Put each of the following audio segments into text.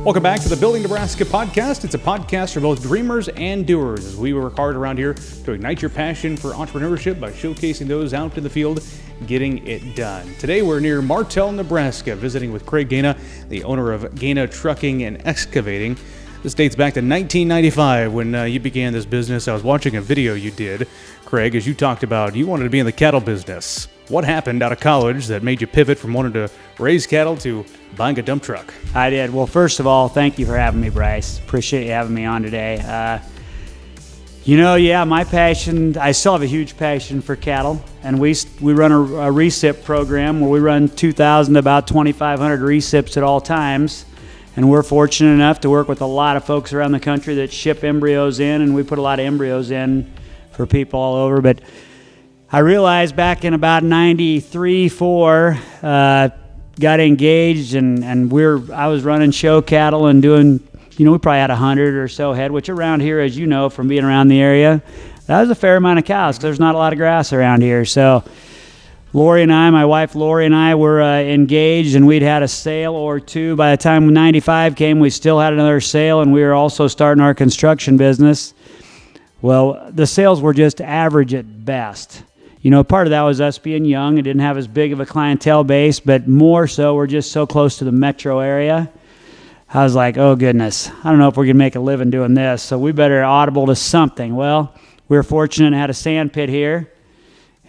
Welcome back to the Building Nebraska podcast. It's a podcast for both dreamers and doers as we work hard around here to ignite your passion for entrepreneurship by showcasing those out in the field getting it done. Today we're near Martell, Nebraska, visiting with Lori Gana, the owner of Gana Trucking and Excavating. This dates back to 1995 when you began this business. I was watching a video you did, Craig, as you talked about you wanted to be in the cattle business. What happened out of college that made you pivot from wanting to raise cattle to buying a dump truck? I did. Well, first of all, thank you for having me, Bryce. Appreciate you having me on today. My passion, I still have a huge passion for cattle, and we run a recip program where we run 2,000 to about 2,500 recips at all times, and we're fortunate enough to work with a lot of folks around the country that ship embryos in, and we put a lot of embryos in for people all over. But I realized back in about 93, 4, got engaged, and I was running show cattle and doing, we probably had 100 or so head, which around here, as you know from being around the area, that was a fair amount of cows because there's not a lot of grass around here. So my wife Lori and I were engaged, and we'd had a sale or two. By the time 95 came, we still had another sale, and we were also starting our construction business. Well, the sales were just average at best. Part of that was us being young and didn't have as big of a clientele base, but more so, we're just so close to the metro area. I was like, oh goodness, I don't know if we're going to make a living doing this, so we better audible to something. Well, we were fortunate and had a sand pit here,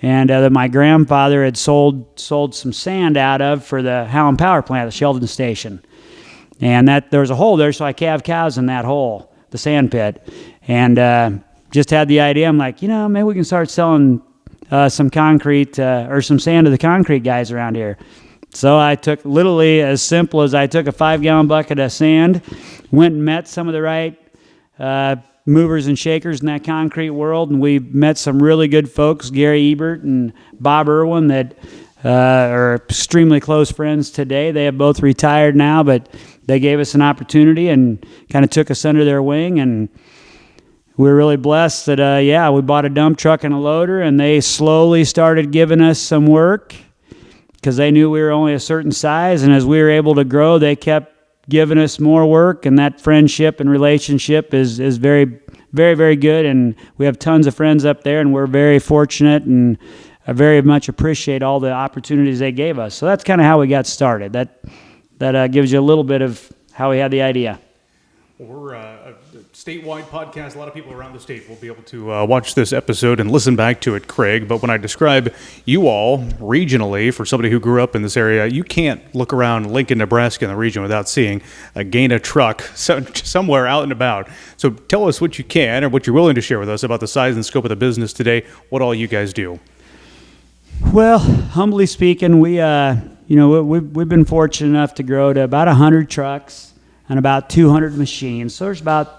and that my grandfather had sold some sand out of for the Howland Power Plant, the Sheldon Station. And there was a hole there, so I calved cows in that hole, the sand pit. And just had the idea, I'm like, maybe we can start selling some concrete or some sand to the concrete guys around here. So I took literally as simple as I took a 5-gallon bucket of sand, went and met some of the right movers and shakers in that concrete world, and we met some really good folks, Gary Ebert and Bob Irwin, that are extremely close friends today. They have both retired now, but they gave us an opportunity and kind of took us under their wing, and we were really blessed that, we bought a dump truck and a loader, and they slowly started giving us some work because they knew we were only a certain size, and as we were able to grow, they kept giving us more work, and that friendship and relationship is very, very, very good, and we have tons of friends up there, and we're very fortunate, and I very much appreciate all the opportunities they gave us. So that's kind of how we got started. That gives you a little bit of how we had the idea. We're a statewide podcast. A lot of people around the state will be able to watch this episode and listen back to it, Craig. But when I describe you all regionally, for somebody who grew up in this area, you can't look around Lincoln, Nebraska, in the region without seeing a Gana truck somewhere out and about. So tell us what you can or what you're willing to share with us about the size and scope of the business today, what all you guys do. Well, humbly speaking, we've been fortunate enough to grow to about 100 trucks and about 200 machines. So there's about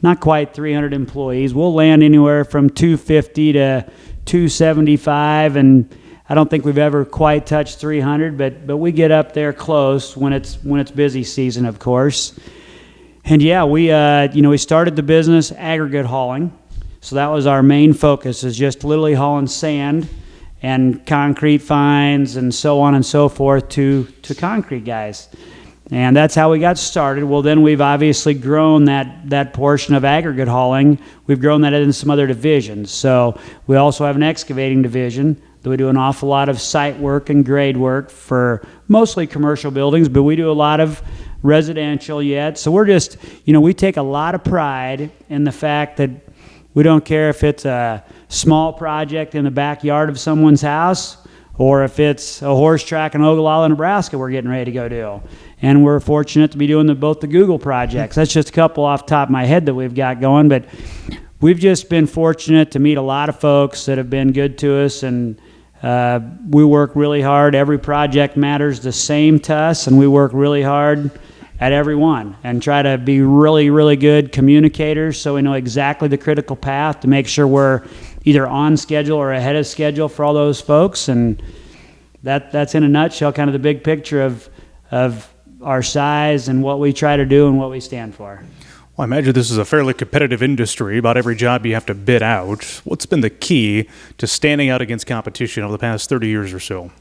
not quite 300 employees. We'll land anywhere from 250 to 275, and I don't think we've ever quite touched 300, but we get up there close when it's busy season, of course. And we started the business aggregate hauling. So that was our main focus, is just literally hauling sand and concrete fines and so on and so forth to concrete guys. And that's how we got started. Well, then we've obviously grown that portion of aggregate hauling. We've grown that into some other divisions. So we also have an excavating division that we do an awful lot of site work and grade work for mostly commercial buildings, but we do a lot of residential yet. So we're just, we take a lot of pride in the fact that we don't care if it's a small project in the backyard of someone's house or if it's a horse track in Ogallala, Nebraska we're getting ready to go do. And we're fortunate to be doing both the Google projects. That's just a couple off the top of my head that we've got going, but we've just been fortunate to meet a lot of folks that have been good to us, and we work really hard. Every project matters the same to us, and we work really hard at every one and try to be really, really good communicators so we know exactly the critical path to make sure we're either on schedule or ahead of schedule for all those folks. And that's in a nutshell kind of the big picture of our size and what we try to do and what we stand for. Well, I imagine this is a fairly competitive industry. About every job you have to bid out. What's been the key to standing out against competition over the past 30 years or so?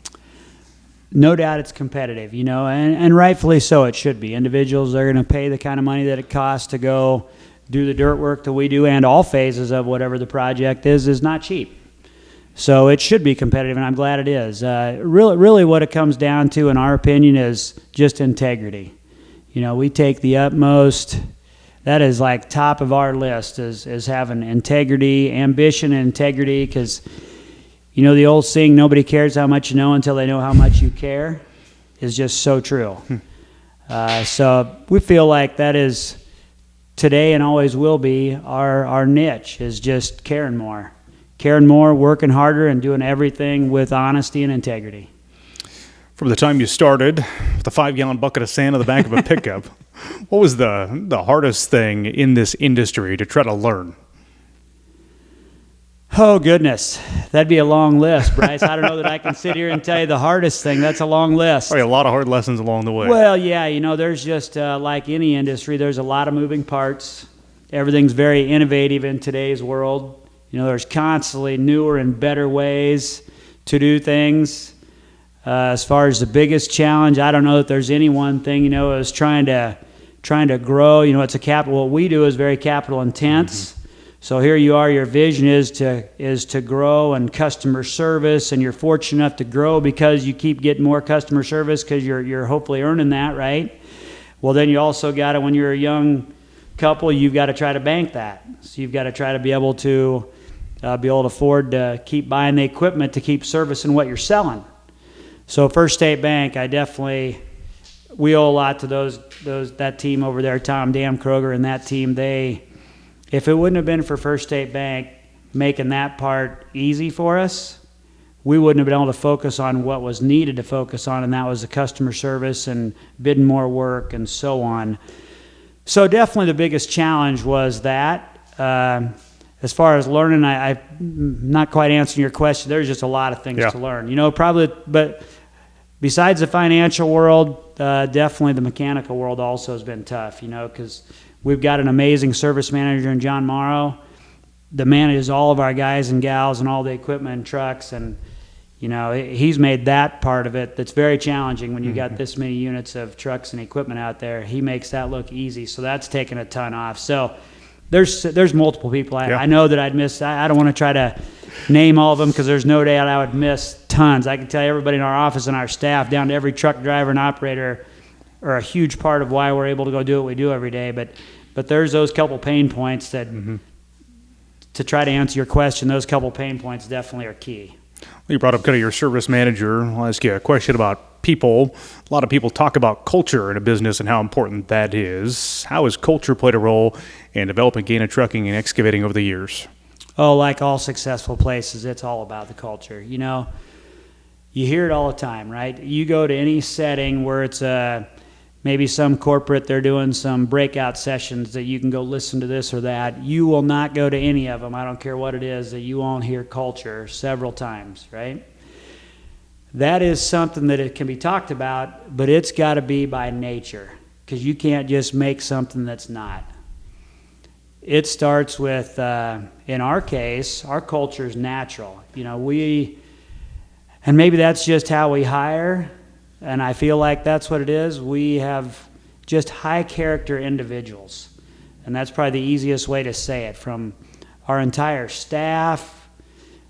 no doubt it's competitive, and rightfully so. It should be. Individuals are going to pay the kind of money that it costs to go do the dirt work that we do, and all phases of whatever the project is not cheap. So it should be competitive, and I'm glad it is. Really what it comes down to, in our opinion, is just integrity. We take the utmost. That is like top of our list is having integrity, ambition, and integrity, because the old saying, nobody cares how much you know until they know how much you care, is just so true. So we feel like that is today and always will be our niche, is just caring more, working harder, and doing everything with honesty and integrity. From the time you started with a 5-gallon bucket of sand in the back of a pickup, what was the hardest thing in this industry to try to learn? Oh, goodness. That'd be a long list, Bryce. I don't know that I can sit here and tell you the hardest thing. That's a long list. Probably a lot of hard lessons along the way. Well, yeah, there's just, like any industry, there's a lot of moving parts. Everything's very innovative in today's world. There's constantly newer and better ways to do things. As far as the biggest challenge, I don't know that there's any one thing, is trying to grow. It's a capital. What we do is very capital intense. Mm-hmm. So here you are, your vision is to grow and customer service, and you're fortunate enough to grow because you keep getting more customer service because you're hopefully earning that, right? Well, then you also got to, when you're a young couple, you've got to try to bank that. So you've got to try to be able to afford to keep buying the equipment to keep servicing what you're selling. So First State Bank, we owe a lot to that team over there, Dan Kroger and that team. If it wouldn't have been for First State Bank making that part easy for us, we wouldn't have been able to focus on what was needed to focus on, and that was the customer service and bidding more work and so on. So definitely the biggest challenge was that. As far as learning, I'm not quite answering your question. There's just a lot of things to learn. Probably, but besides the financial world, definitely the mechanical world also has been tough, because we've got an amazing service manager in John Morrow that manages all of our guys and gals and all the equipment and trucks, and he's made that part of it that's very challenging when you got this many units of trucks and equipment out there. He makes that look easy, so that's taken a ton off. So there's multiple people. I know that I'd miss. I don't want to try to name all of them because there's no doubt I would miss tons. I can tell you everybody in our office and our staff, down to every truck driver and operator, are a huge part of why we're able to go do what we do every day. But there's those couple pain points that, to try to answer your question, those couple pain points definitely are key. Well, you brought up kind of your service manager. I'll ask you a question about people. A lot of people talk about culture in a business and how important that is. How has culture played a role in developing Gana Trucking and Excavating over the years? Oh, like all successful places, it's all about the culture. You hear it all the time, right? You go to any setting where it's maybe some corporate, they're doing some breakout sessions that you can go listen to this or that. You will not go to any of them, I don't care what it is, that you won't hear culture several times, right? That is something that it can be talked about, but it's got to be by nature, because you can't just make something that's not. It starts with, in our case, our culture is natural. And maybe that's just how we hire, and I feel like that's what it is. We have just high character individuals, and that's probably the easiest way to say it. From our entire staff,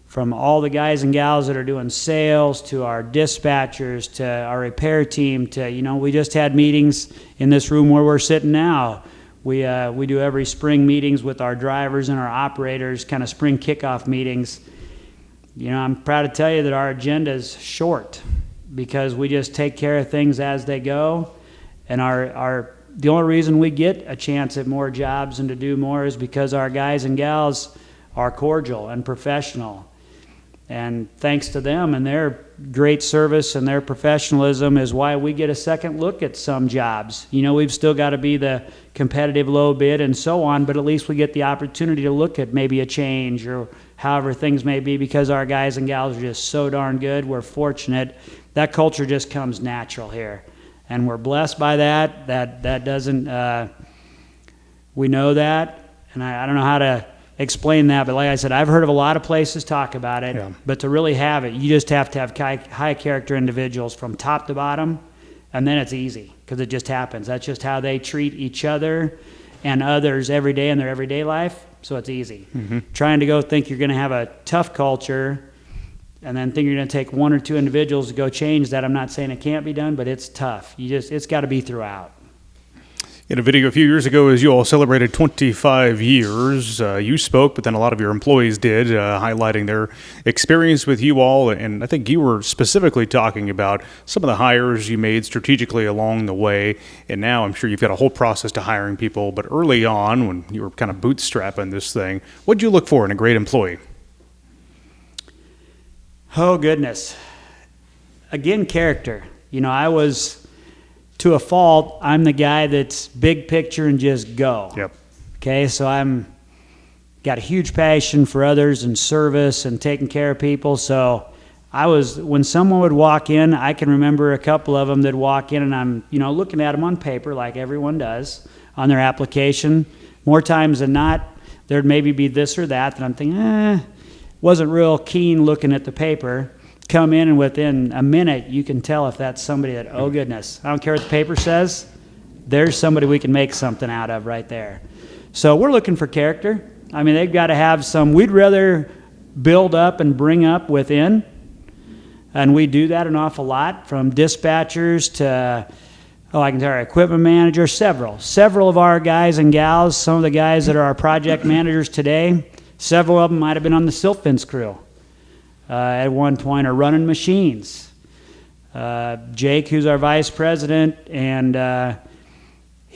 from all the guys and gals that are doing sales, to our dispatchers, to our repair team, to, we just had meetings in this room where we're sitting now. We do every spring meetings with our drivers and our operators, kind of spring kickoff meetings. I'm proud to tell you that our agenda is short because we just take care of things as they go. And the only reason we get a chance at more jobs and to do more is because our guys and gals are cordial and professional. And thanks to them and their great service and their professionalism is why we get a second look at some jobs. We've still got to be the competitive low bid and so on, but at least we get the opportunity to look at maybe a change or however things may be, because our guys and gals are just so darn good. We're fortunate. That culture just comes natural here. And we're blessed by that. That doesn't, we know that. And I don't know how to explain that, but like I said, I've heard of a lot of places talk about it, Yeah. but to really have it, you just have to have high character individuals from top to bottom, and then it's easy because it just happens. That's just how they treat each other and others every day in their everyday life, so it's easy. Trying to go think you're going to have a tough culture and then think you're going to take one or two individuals to go change that, I'm not saying it can't be done, but it's tough. It's got to be throughout. In a video a few years ago, as you all celebrated 25 years, you spoke, but then a lot of your employees did, highlighting their experience with you all. And I think you were specifically talking about some of the hires you made strategically along the way. And now I'm sure you've got a whole process to hiring people. But early on, when you were kind of bootstrapping this thing, what did you look for in a great employee? Oh, goodness. Again, character. I was... To a fault, I'm the guy that's big picture and just go. Yep. Okay, so I'm got a huge passion for others and service and taking care of people. So when someone would walk in, I can remember a couple of them that walk in and I'm, looking at them on paper like everyone does on their application. More times than not, there'd maybe be this or that, and I'm thinking, wasn't real keen looking at the paper. Come in, and within a minute, you can tell if that's somebody that, oh goodness, I don't care what the paper says, there's somebody we can make something out of right there. So we're looking for character. I mean, they've got to have we'd rather build up and bring up within, and we do that an awful lot, from dispatchers to, I can tell our equipment manager, several of our guys and gals, some of the guys that are our project managers today, several of them might have been on the silt fence crew. At one point are running machines. Jake, who's our vice president, and I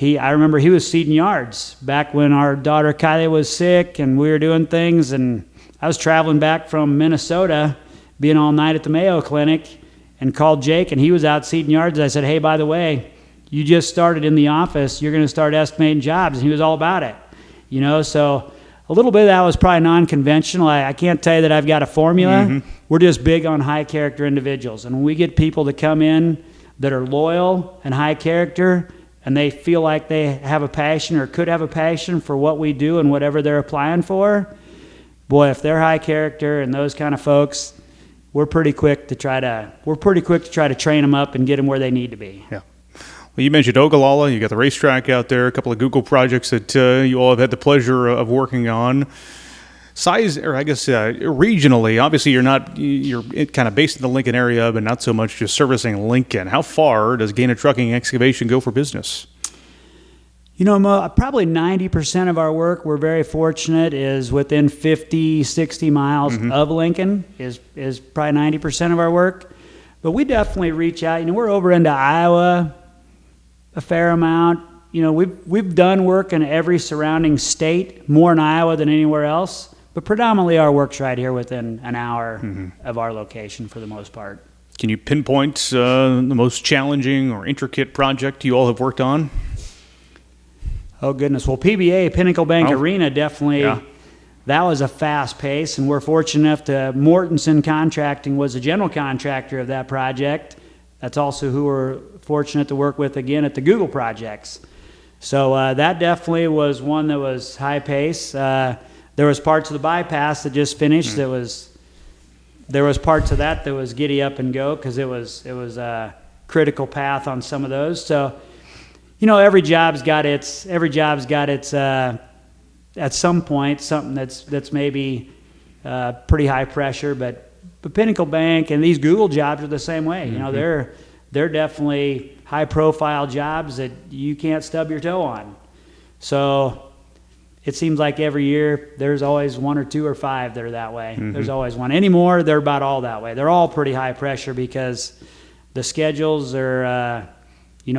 remember he was seeding yards back when our daughter Kylie was sick and we were doing things, and I was traveling back from Minnesota, being all night at the Mayo Clinic, and called Jake, and he was out seeding yards. I said, hey, by the way, you just started in the office, you're going to start estimating jobs, and he was all about it. So a little bit of that was probably non-conventional. I can't tell you that I've got a formula. We're just big on high character individuals. And when we get people to come in that are loyal and high character, and they feel like they have a passion or could have a passion for what we do and whatever they're applying for, boy, if they're high character and those kind of folks, we're pretty quick to try to train them up and get them where they need to be. Yeah. Well, you mentioned Ogallala. You got the racetrack out there, a couple of Google projects that you all have had the pleasure of working on. Size, or I guess regionally, obviously you're kind of based in the Lincoln area, but not so much just servicing Lincoln. How far does Gana Trucking Excavation go for business? Probably 90% of our work, we're very fortunate, is within 50, 60 miles of Lincoln, is probably 90% of our work. But we definitely reach out. We're over into Iowa a fair amount. We've done work in every surrounding state, more in Iowa than anywhere else, but predominantly our work's right here within an hour of our location for the most part. Can you pinpoint the most challenging or intricate project you all have worked on? Oh goodness, well PBA, Pinnacle Bank Arena, definitely, that was a fast pace, and we're fortunate enough to, Mortensen Contracting was the general contractor of that project. That's also who we're fortunate to work with again at the Google projects. So that definitely was one that was high pace. There was parts of the bypass that just finished. There was parts of that was giddy up and go because it was a critical path on some of those. So every job's got its at some point something that's maybe pretty high pressure, but Pinnacle Bank and these Google jobs are the same way. They're definitely high-profile jobs that you can't stub your toe on. So it seems like every year there's always one or two or five that are that way. There's always one. Anymore, they're about all that way. They're all pretty high pressure because the schedules are,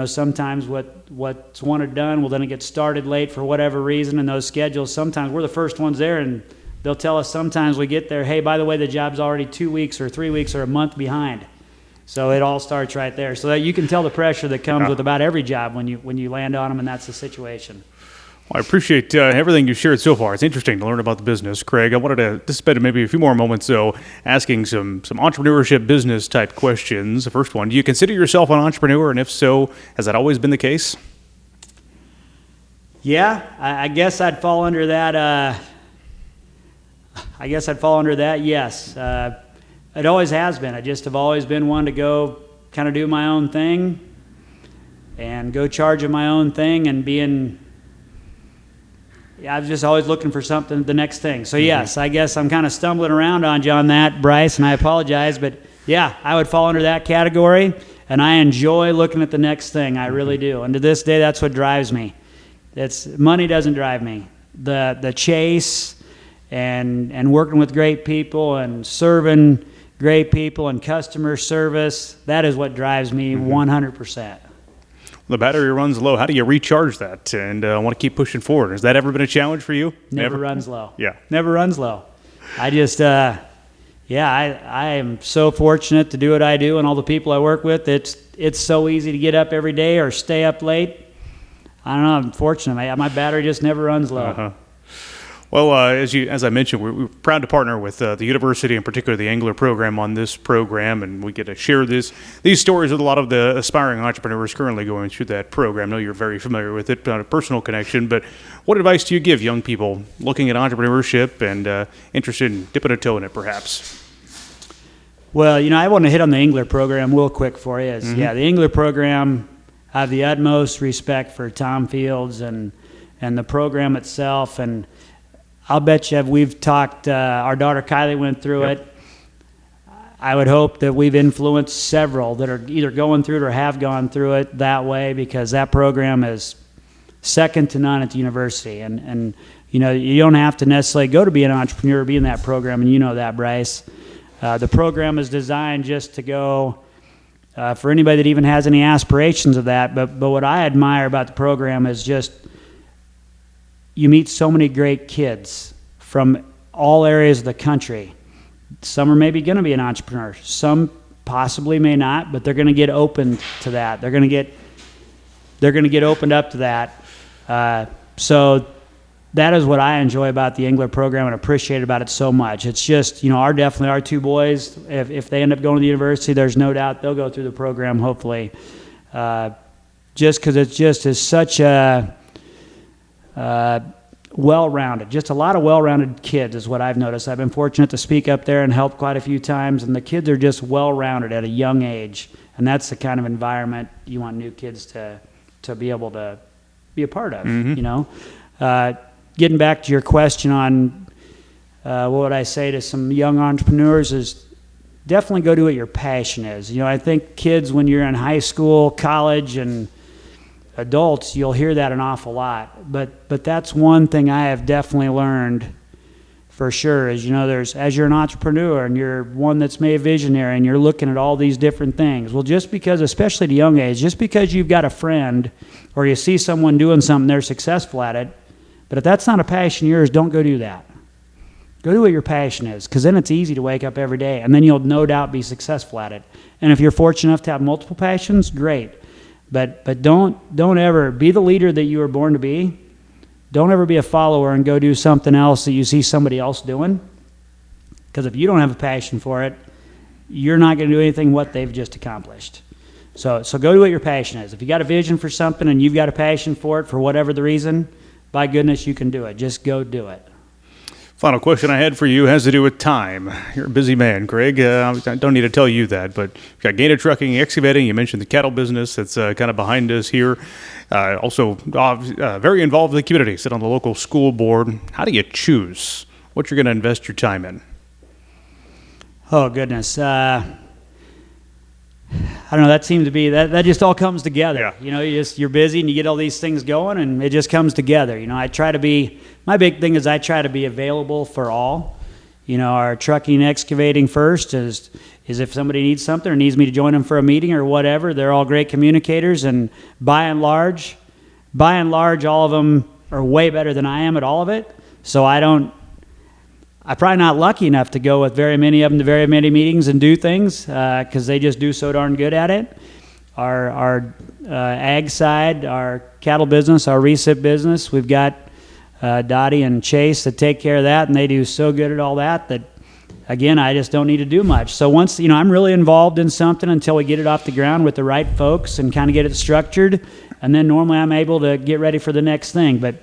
sometimes what's wanted done, well, then it gets started late for whatever reason, and those schedules, sometimes we're the first ones there, and they'll tell us sometimes we get there, hey, by the way, the job's already 2 weeks or 3 weeks or a month behind. So it all starts right there. So that you can tell the pressure that comes with about every job when you land on them, and that's the situation. Well, I appreciate everything you've shared so far. It's interesting to learn about the business. Craig, I wanted to spend maybe a few more moments, though, asking some entrepreneurship business type questions. The first one, do you consider yourself an entrepreneur? And if so, has that always been the case? Yeah, I guess I'd fall under that I guess I'd fall under that, yes. It always has been. I just have always been one to go kind of do my own thing and go charge of my own thing and I was just always looking for something, the next thing. So yes, I guess I'm kind of stumbling around on you on that, Bryce, and I apologize, but yeah, I would fall under that category, and I enjoy looking at the next thing. I really do. And to this day, that's what drives me. Money doesn't drive me. The chase and working with great people and serving great people and customer service, that is what drives me 100%. The battery runs low. How do you recharge that and want to keep pushing forward? Has that ever been a challenge for you? Never runs low. Yeah. Never runs low. I just, I am so fortunate to do what I do and all the people I work with. It's so easy to get up every day or stay up late. I don't know. I'm fortunate. My battery just never runs low. Uh-huh. Well, as I mentioned, we're proud to partner with the university, in particular the Angler program, on this program, and we get to share these stories with a lot of the aspiring entrepreneurs currently going through that program. I know you're very familiar with it on a personal connection, but what advice do you give young people looking at entrepreneurship and interested in dipping a toe in it, perhaps? Well, I want to hit on the Angler program real quick for you. The Angler program, I have the utmost respect for Tom Fields and the program itself, and I'll bet you we've talked, our daughter Kylie went through it. I would hope that we've influenced several that are either going through it or have gone through it that way, because that program is second to none at the university. And you don't have to necessarily go to be an entrepreneur or be in that program, and you know that, Bryce. The program is designed just to go for anybody that even has any aspirations of that. But what I admire about the program is just you meet so many great kids from all areas of the country. Some are maybe going to be an entrepreneur. Some possibly may not, but they're going to get open to that. They're going to get opened up to that. So that is what I enjoy about the Angler program and appreciate about it so much. It's just, our two boys, if they end up going to the university, there's no doubt they'll go through the program, hopefully. Just because it just is such a well-rounded, just a lot of well-rounded kids is what I've noticed. I've been fortunate to speak up there and help quite a few times, and the kids are just well-rounded at a young age, and that's the kind of environment you want new kids to be able to be a part of. Getting back to your question on what would I say to some young entrepreneurs is definitely go do what your passion is. I think kids, when you're in high school, college, and adults, you'll hear that an awful lot. But that's one thing I have definitely learned for sure is, as you're an entrepreneur and you're one that's made a visionary and you're looking at all these different things. Well, just because, especially at a young age, just because you've got a friend or you see someone doing something, they're successful at it, but if that's not a passion of yours, don't go do that. Go do what your passion is, because then it's easy to wake up every day, and then you'll no doubt be successful at it. And if you're fortunate enough to have multiple passions, great. But don't ever be the leader that you were born to be. Don't ever be a follower and go do something else that you see somebody else doing. Because if you don't have a passion for it, you're not going to do anything what they've just accomplished. So go do what your passion is. If you got a vision for something and you've got a passion for it for whatever the reason, by goodness, you can do it. Just go do it. Final question I had for you has to do with time. You're a busy man, Greg. I don't need to tell you that, but you've got Gana Trucking Excavating. You mentioned the cattle business that's kind of behind us here. Also, very involved in the community. Sit on the local school board. How do you choose what you're going to invest your time in? Oh, goodness. I don't know. That seems to be that just all comes together. Yeah. You're busy and you get all these things going, and it just comes together. I try to be. My big thing is I try to be available for all. Our trucking and excavating first is if somebody needs something or needs me to join them for a meeting or whatever. They're all great communicators, and by and large, all of them are way better than I am at all of it. So I'm probably not lucky enough to go with very many of them to very many meetings and do things because they just do so darn good at it. Our ag side, our cattle business, our recip business, we've got Dottie and Chase that take care of that, and they do so good at all that again, I just don't need to do much. So once, I'm really involved in something until we get it off the ground with the right folks and kind of get it structured, and then normally I'm able to get ready for the next thing. But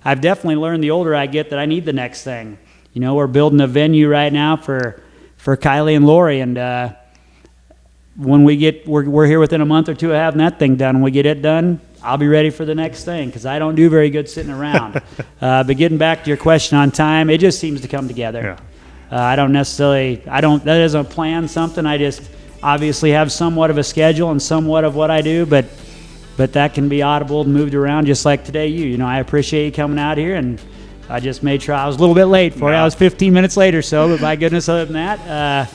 I've definitely learned the older I get that I need the next thing. we're building a venue right now for Kylie and Lori, and when we're here within a month or two of having that thing done. When we get it done, I'll be ready for the next thing, because I don't do very good sitting around. But getting back to your question on time, it just seems to come together. Yeah. That doesn't plan something. I just obviously have somewhat of a schedule and somewhat of what I do, but that can be audible and moved around, just like today. I appreciate you coming out here, and I just made sure I was a little bit late for you. I was 15 minutes late or so, but my goodness, other than that,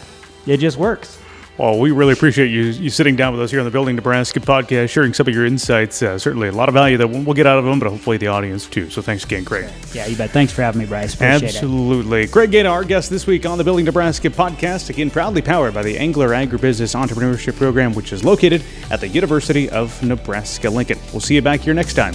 it just works. Well, we really appreciate you sitting down with us here on the Building Nebraska podcast, sharing some of your insights. Certainly a lot of value that we'll get out of them, but hopefully the audience too. So thanks again, Greg. Yeah, you bet. Thanks for having me, Bryce. Appreciate Absolutely. it. Greg Gana, our guest this week on the Building Nebraska podcast, again proudly powered by the Angler Agribusiness Entrepreneurship Program, which is located at the University of Nebraska-Lincoln. We'll see you back here next time.